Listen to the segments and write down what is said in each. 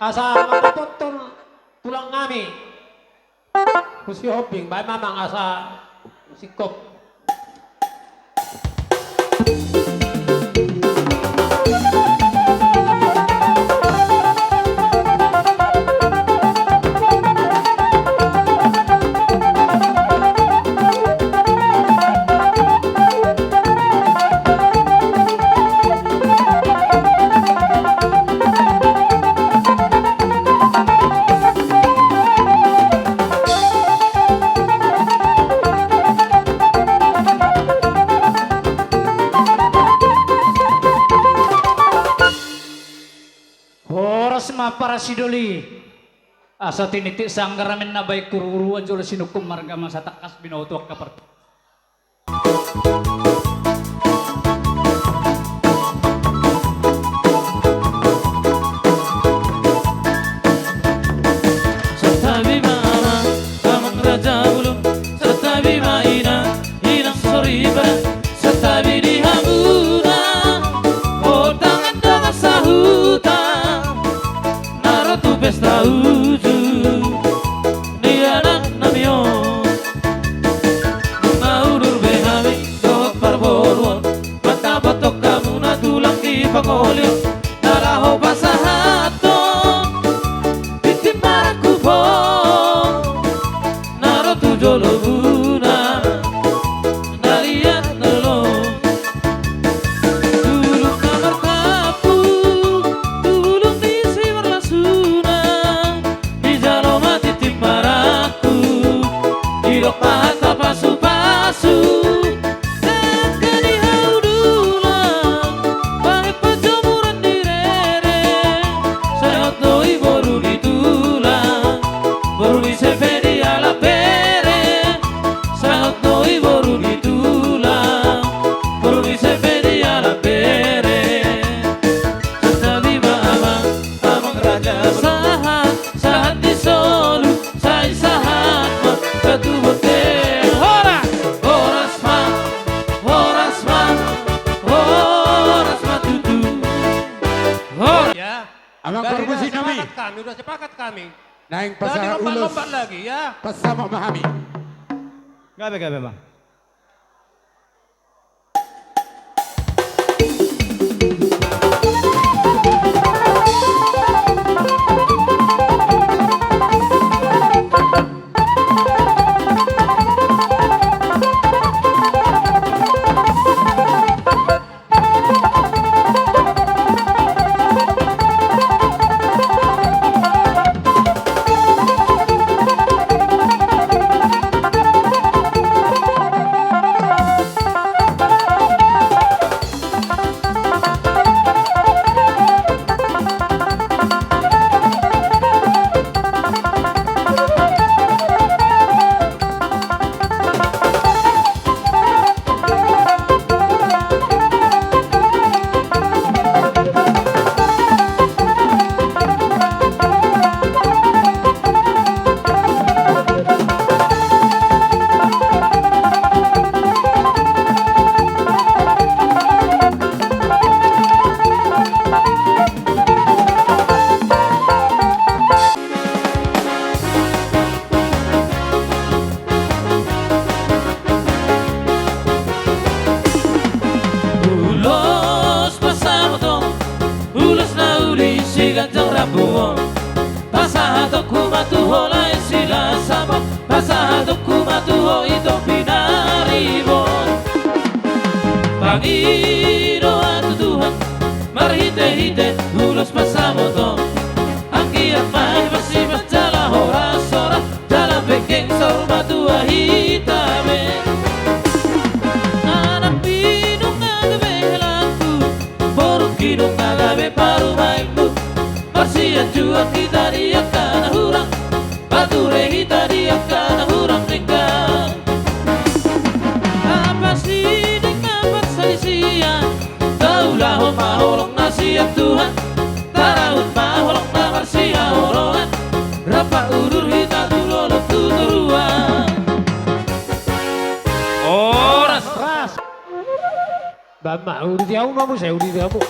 asa mapapotol tulang kami. Kusi hoping, bay mamang asa sikop. Para sidoli asa tinitik sanggaramin na bay kururuan jolo sinukum marga masa takas binoto kapar Setabi mama amang raja ulum setabi maina hilang soriba setabi di hambuna otangan dengan sahuta tu pesta uju ni anak namio maudur behami dot parboruan mata batok kamu na tulang di pangolio naraho pasahato bitim maraku po naro tu jolo guna nariat nelo tulung kamar kapu tulung di siwar lasuna dijalo mati timbaraku irok pahat pasu-pasu dan kani haudulang bangit pajamuran di rere sayot doi boru di tulang boru di sepedi ala pere sayot doi boru di tulang boru di sepedi ala pere setabi mama amang raja sahat sahat di solu say sahat ma katubote horas ma tutu Ya. Abang Dari permisi udah kami. sepakat kami, udah sepakat kami. Naing Jangan pasar ulus lompat-lompat lagi ya. pasar memahami. gabe gabe bang ulos pasamo to ulos na uli sigat jang rabuon pasahato kumatu hola sila sama pasahato kumatu ho ito pinaribon Panginoon at Tuhan marhite-hite ulos pasamo to ang kiat may masimas jala horas-ora jala bekeng sa rumah tua hitame anak pinong agabe helaku boruk kinong agabe paru maikmu Persian jual kita diakan hurang bature kita diakan hurang ringgang apa sih dengan salisia taulah maholong nasihat Tuhan taraut maholong na marsia holongan rapa udur hita tulolok tuturuan oras Ras. Bama, udah dia mau saya udah dia mau.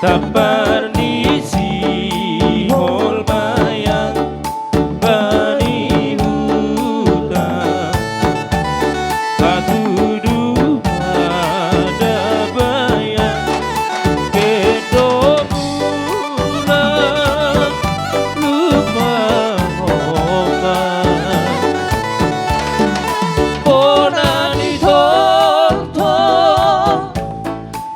Taparnisi hol bayang bani hutan katudu ada bayang kedomulan lupa hongan ponani tonton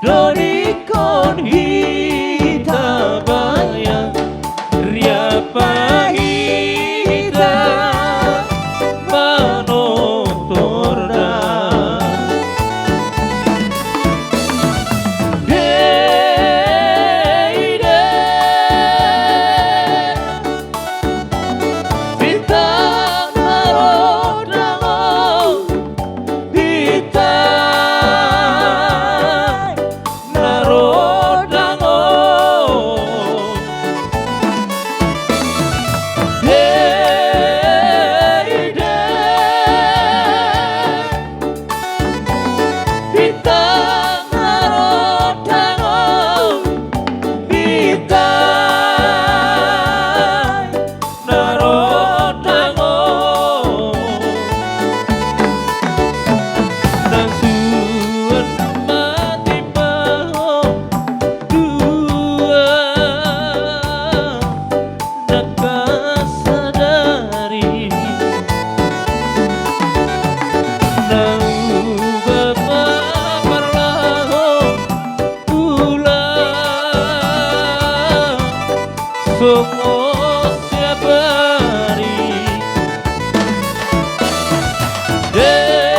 donikon hita bayang riapa hita manotorna deide bintang narodango bintang narodango deide bintang narodango bintang narodango nang suwen mati baho dua nakasadari nang bapak perlaho ulang songo siapari deide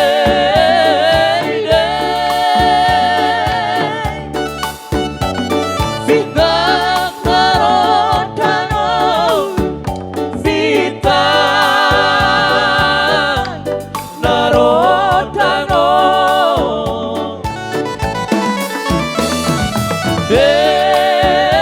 bintang narodango bintang narodango deide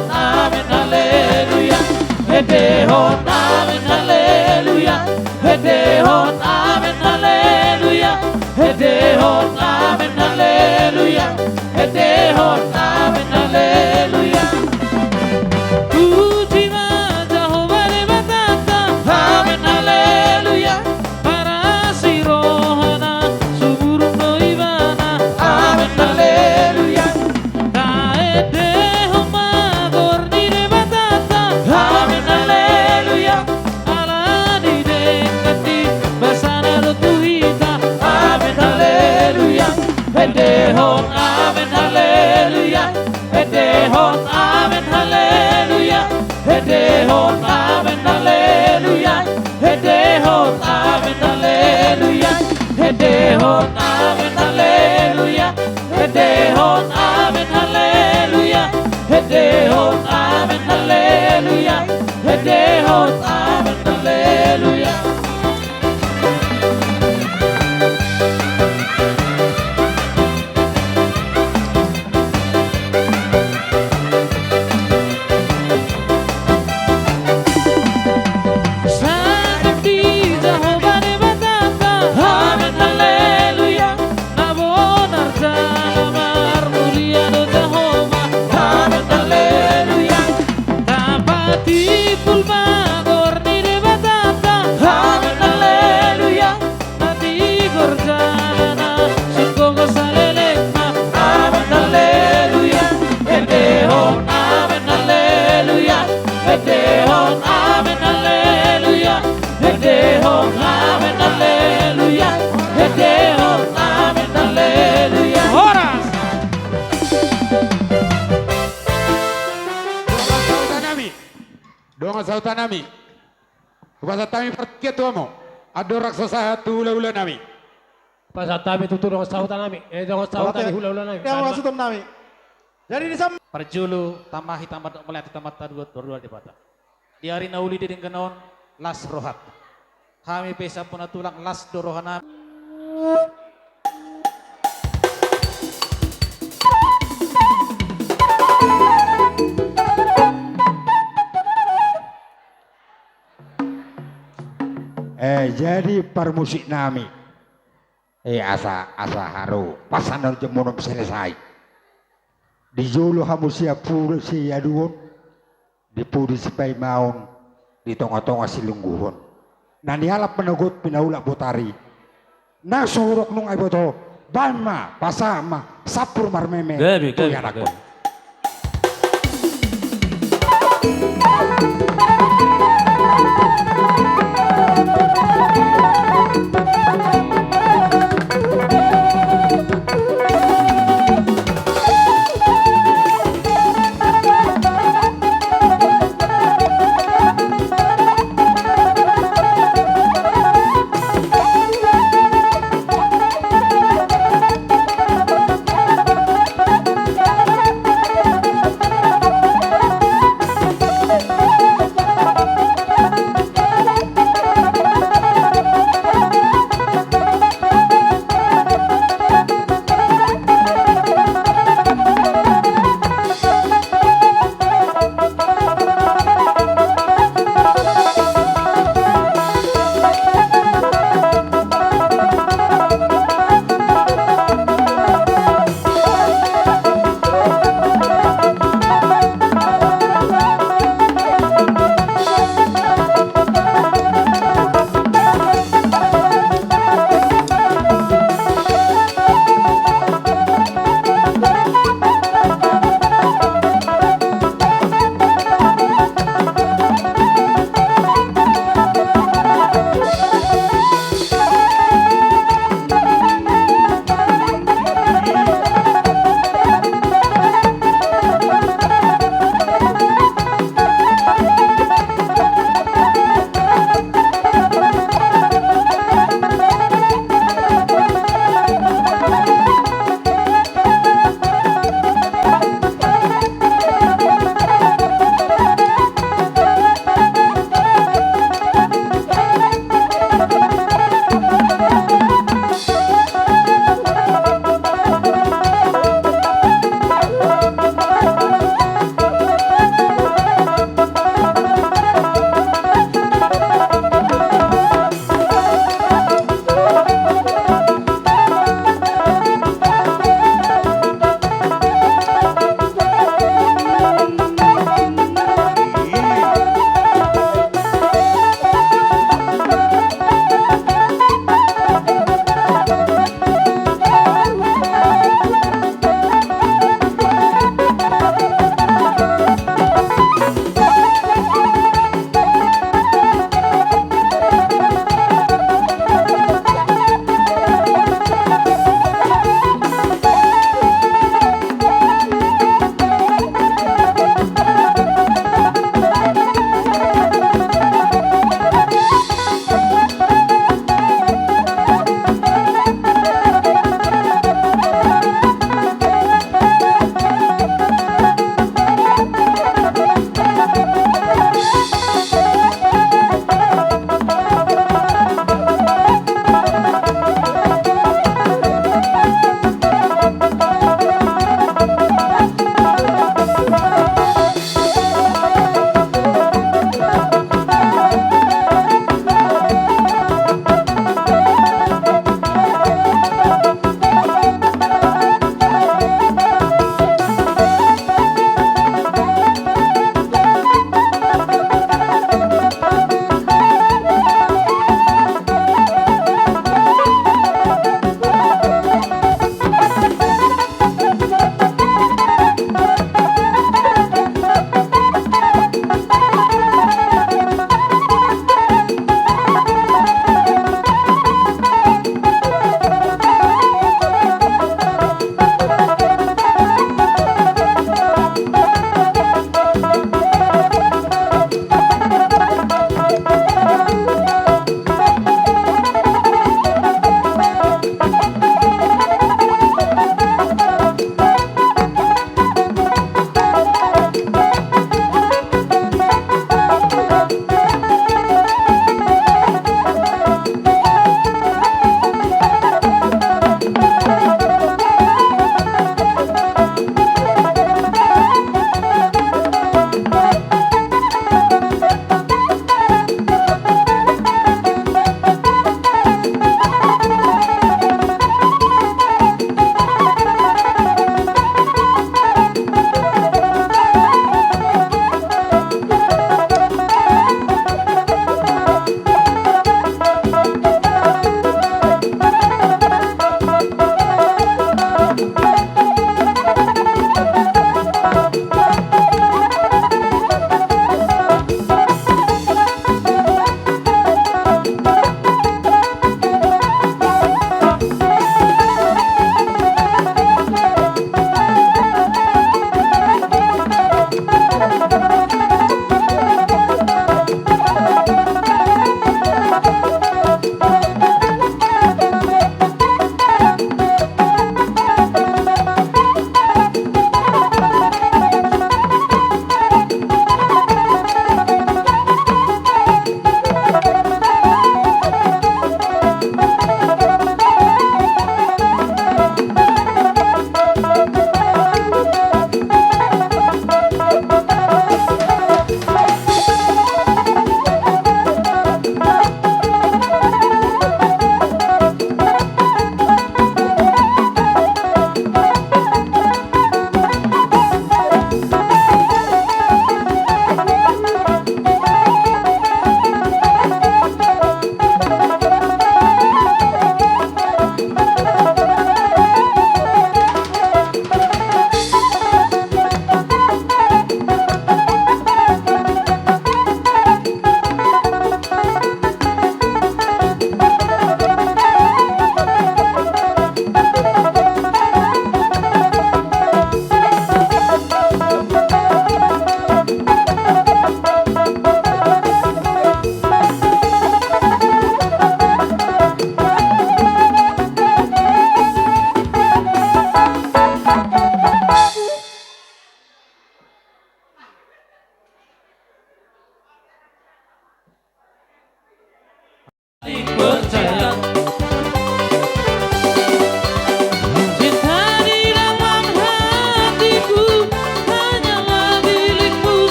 hon amen haleluya hede hon amen haleluya hede hon amen haleluya hede hon amen haleluya hede hon amen haleluya puji maja hobare batata amen haleluya para sirohana suburung noibana amen haleluya taede homa gornire batata amen haleluya ala di dekati basana rotuhita amen haleluya hede hon amen haleluya hede hon amen haleluya hede hon amen haleluya hede hon amen haleluya hede hon amen haleluya hede hon amen haleluya hede hon amen haleluya hede hon amen haleluya Sakti Jehovah batata amen haleluya nabonar jalamar mulia do Jehovah amen haleluya tapati pulma gorni de batata amen haleluya nati gorjana singko gosalelema amen haleluya hede hon amen haleluya hede hon amen haleluya hede hon amen haleluya hede hon amen haleluya horas Donga sautan nami. Kupasa tami pertiket tuamo. Ado raksasa hatu ula-ula nami. Pasatami tutulong sautan nami. Dong sautan ni hula-hula nami. Yang maksud nami. Jadi di sam Parjulu tamahi tamat melati tamat dua di bata. Di hari nauli di dengkanon las rohat. Kami pesa puna tulang las dorohana. Jadi permusik nami. Asa haru. Pasanar jemono selesai. Di julu hamu siap puru si yaduon. Di puri si pai maun. Di tonga-tonga si lungguhon. Nani halap menegut pinaulak botari. Na surok nung ay boto. Balma, pasama, sapur marmeme. Gabi.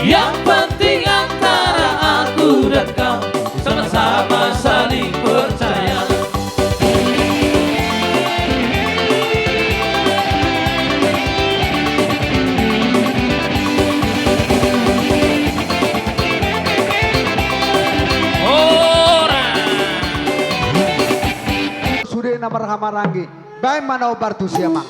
Yang penting antara aku dan kau sama-sama saling percaya. Sudah nama Rahamarangi, baik mana obar tu siapa?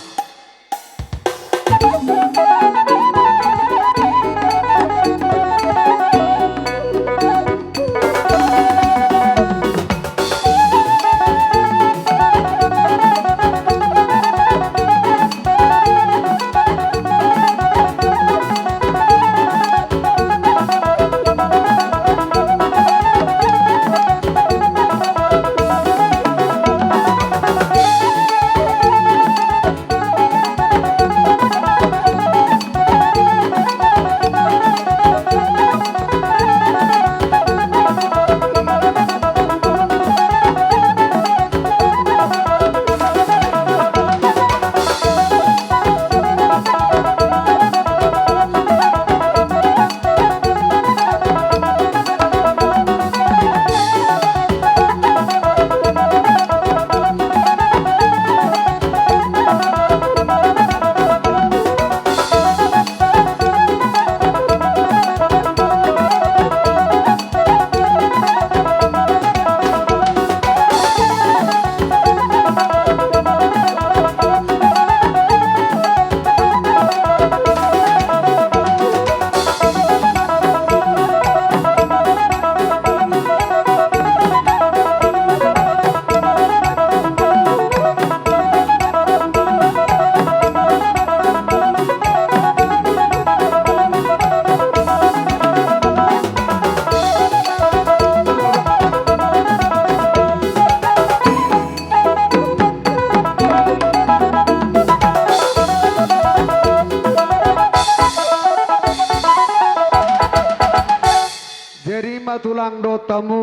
Jerima tulang do tamu